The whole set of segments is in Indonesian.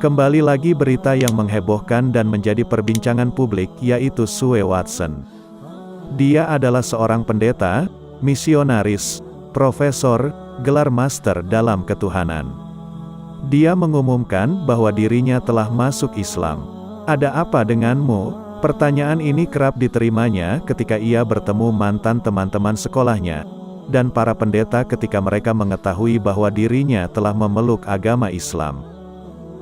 Kembali lagi berita yang menghebohkan dan menjadi perbincangan publik, yaitu Sue Watson. Dia adalah seorang pendeta, misionaris, profesor, gelar master dalam ketuhanan. Dia mengumumkan bahwa dirinya telah masuk Islam. Ada apa denganmu? Pertanyaan ini kerap diterimanya ketika ia bertemu mantan teman-teman sekolahnya, dan para pendeta ketika mereka mengetahui bahwa dirinya telah memeluk agama Islam.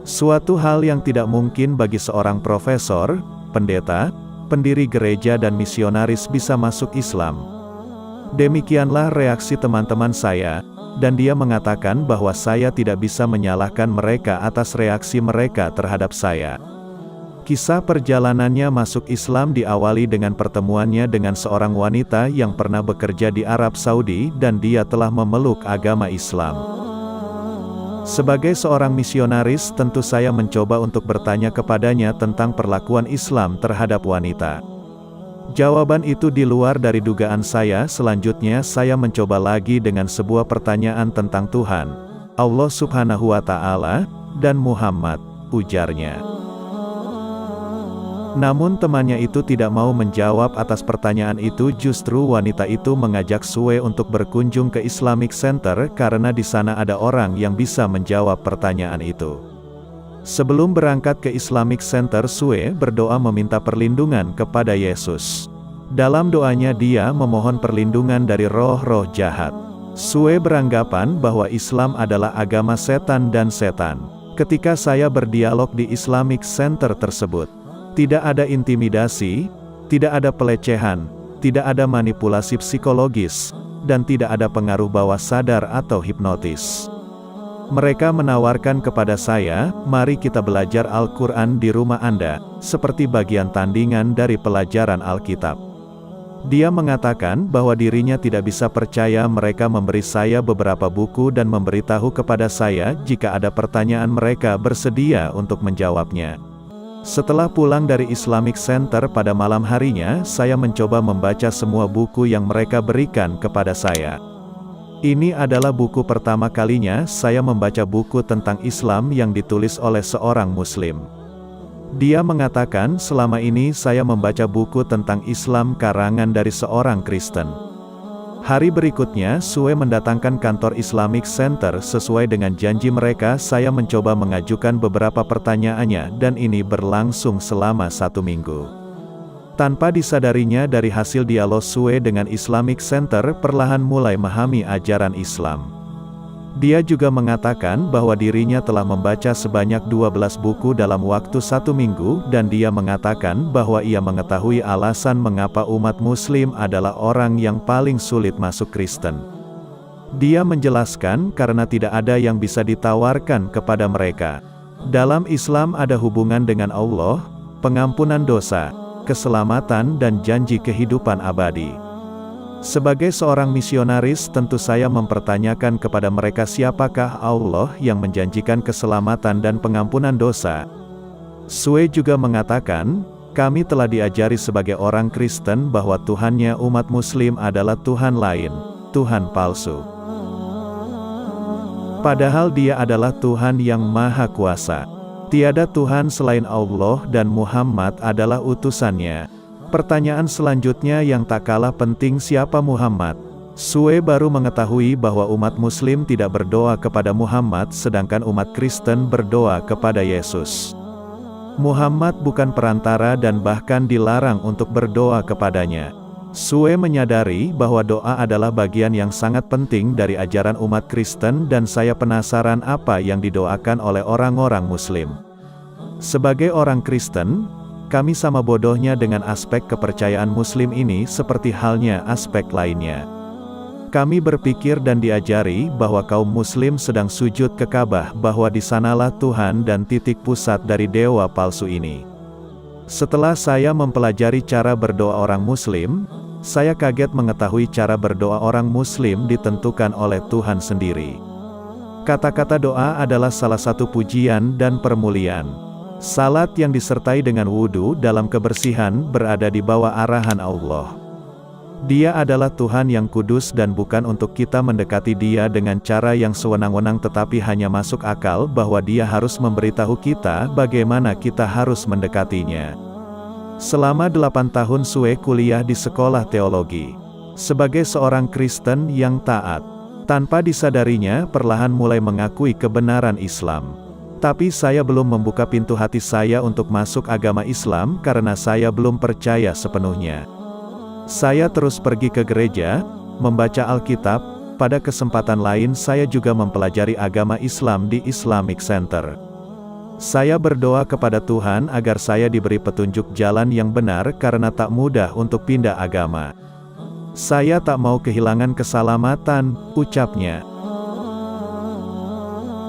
Suatu hal yang tidak mungkin bagi seorang profesor, pendeta, pendiri gereja dan misionaris bisa masuk Islam. Demikianlah reaksi teman-teman saya, dan dia mengatakan bahwa saya tidak bisa menyalahkan mereka atas reaksi mereka terhadap saya. Kisah perjalanannya masuk Islam diawali dengan pertemuannya dengan seorang wanita yang pernah bekerja di Arab Saudi dan dia telah memeluk agama Islam. Sebagai seorang misionaris, tentu saya mencoba untuk bertanya kepadanya tentang perlakuan Islam terhadap wanita. Jawaban itu di luar dari dugaan saya. Selanjutnya saya mencoba lagi dengan sebuah pertanyaan tentang Tuhan, Allah Subhanahu wa Ta'ala, dan Muhammad, ujarnya. Namun temannya itu tidak mau menjawab atas pertanyaan itu. Justru wanita itu mengajak Sue untuk berkunjung ke Islamic Center karena di sana ada orang yang bisa menjawab pertanyaan itu. Sebelum berangkat ke Islamic Center, Sue berdoa meminta perlindungan kepada Yesus. Dalam doanya dia memohon perlindungan dari roh-roh jahat. Sue beranggapan bahwa Islam adalah agama setan dan setan. Ketika saya berdialog di Islamic Center tersebut, tidak ada intimidasi, tidak ada pelecehan, tidak ada manipulasi psikologis, dan tidak ada pengaruh bawah sadar atau hipnotis. Mereka menawarkan kepada saya, mari kita belajar Al-Quran di rumah Anda, seperti bagian tandingan dari pelajaran Alkitab. Dia mengatakan bahwa dirinya tidak bisa percaya mereka memberi saya beberapa buku dan memberitahu kepada saya jika ada pertanyaan mereka bersedia untuk menjawabnya. Setelah pulang dari Islamic Center pada malam harinya, saya mencoba membaca semua buku yang mereka berikan kepada saya. Ini adalah buku pertama kalinya saya membaca buku tentang Islam yang ditulis oleh seorang Muslim. Dia mengatakan selama ini saya membaca buku tentang Islam karangan dari seorang Kristen. Hari berikutnya, Sue mendatangkan kantor Islamic Center. Sesuai dengan janji mereka, saya mencoba mengajukan beberapa pertanyaannya, dan ini berlangsung selama 1 minggu. Tanpa disadarinya dari hasil dialog Sue dengan Islamic Center, perlahan mulai memahami ajaran Islam. Dia juga mengatakan bahwa dirinya telah membaca sebanyak 12 buku dalam waktu 1 minggu, dan dia mengatakan bahwa ia mengetahui alasan mengapa umat Muslim adalah orang yang paling sulit masuk Kristen. Dia menjelaskan karena tidak ada yang bisa ditawarkan kepada mereka. Dalam Islam ada hubungan dengan Allah, pengampunan dosa, keselamatan dan janji kehidupan abadi. Sebagai seorang misionaris, tentu saya mempertanyakan kepada mereka siapakah Allah yang menjanjikan keselamatan dan pengampunan dosa. Sue juga mengatakan, kami telah diajari sebagai orang Kristen bahwa Tuhannya umat Muslim adalah Tuhan lain, Tuhan palsu. Padahal Dia adalah Tuhan yang Maha Kuasa. Tiada Tuhan selain Allah dan Muhammad adalah utusannya. Pertanyaan selanjutnya yang tak kalah penting, siapa Muhammad? Sue baru mengetahui bahwa umat Muslim tidak berdoa kepada Muhammad sedangkan umat Kristen berdoa kepada Yesus. Muhammad bukan perantara dan bahkan dilarang untuk berdoa kepadanya. Sue menyadari bahwa doa adalah bagian yang sangat penting dari ajaran umat Kristen dan saya penasaran apa yang didoakan oleh orang-orang Muslim. Sebagai orang Kristen, kami sama bodohnya dengan aspek kepercayaan Muslim ini seperti halnya aspek lainnya. Kami berpikir dan diajari bahwa kaum Muslim sedang sujud ke Ka'bah, bahwa di sanalah Tuhan dan titik pusat dari dewa palsu ini. Setelah saya mempelajari cara berdoa orang Muslim, saya kaget mengetahui cara berdoa orang Muslim ditentukan oleh Tuhan sendiri. Kata-kata doa adalah salah satu pujian dan permuliaan. Salat yang disertai dengan wudhu dalam kebersihan berada di bawah arahan Allah. Dia adalah Tuhan yang kudus dan bukan untuk kita mendekati Dia dengan cara yang sewenang-wenang, tetapi hanya masuk akal bahwa Dia harus memberitahu kita bagaimana kita harus mendekatinya. Selama 8 tahun Sue kuliah di sekolah teologi. Sebagai seorang Kristen yang taat, tanpa disadarinya perlahan mulai mengakui kebenaran Islam. Tapi saya belum membuka pintu hati saya untuk masuk agama Islam karena saya belum percaya sepenuhnya. Saya terus pergi ke gereja, membaca Alkitab. Pada kesempatan lain saya juga mempelajari agama Islam di Islamic Center. Saya berdoa kepada Tuhan agar saya diberi petunjuk jalan yang benar karena tak mudah untuk pindah agama. Saya tak mau kehilangan keselamatan, ucapnya.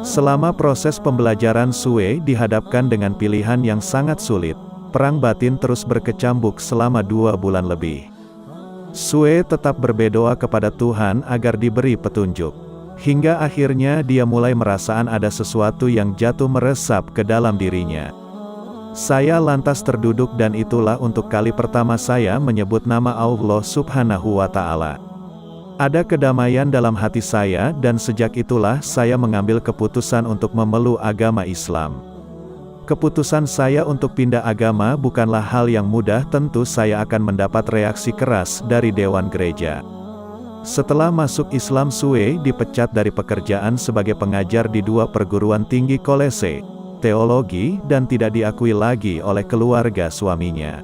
Selama proses pembelajaran Sue dihadapkan dengan pilihan yang sangat sulit. Perang batin terus berkecambuk selama 2 bulan lebih. Sue tetap berdoa kepada Tuhan agar diberi petunjuk. Hingga akhirnya dia mulai merasaan ada sesuatu yang jatuh meresap ke dalam dirinya. Saya lantas terduduk dan itulah untuk kali pertama saya menyebut nama Allah Subhanahu wa Ta'ala. Ada kedamaian dalam hati saya dan sejak itulah saya mengambil keputusan untuk memeluk agama Islam. Keputusan saya untuk pindah agama bukanlah hal yang mudah, tentu saya akan mendapat reaksi keras dari Dewan Gereja. Setelah masuk Islam, Sue dipecat dari pekerjaan sebagai pengajar di 2 perguruan tinggi kolese teologi dan tidak diakui lagi oleh keluarga suaminya.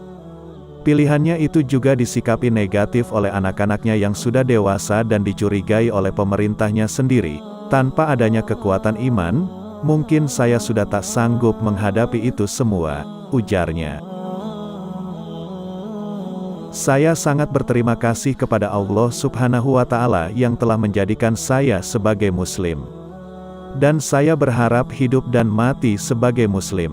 Pilihannya itu juga disikapi negatif oleh anak-anaknya yang sudah dewasa dan dicurigai oleh pemerintahnya sendiri. Tanpa adanya kekuatan iman, mungkin saya sudah tak sanggup menghadapi itu semua, ujarnya. Saya sangat berterima kasih kepada Allah Subhanahu wa Ta'ala yang telah menjadikan saya sebagai Muslim. Dan saya berharap hidup dan mati sebagai Muslim.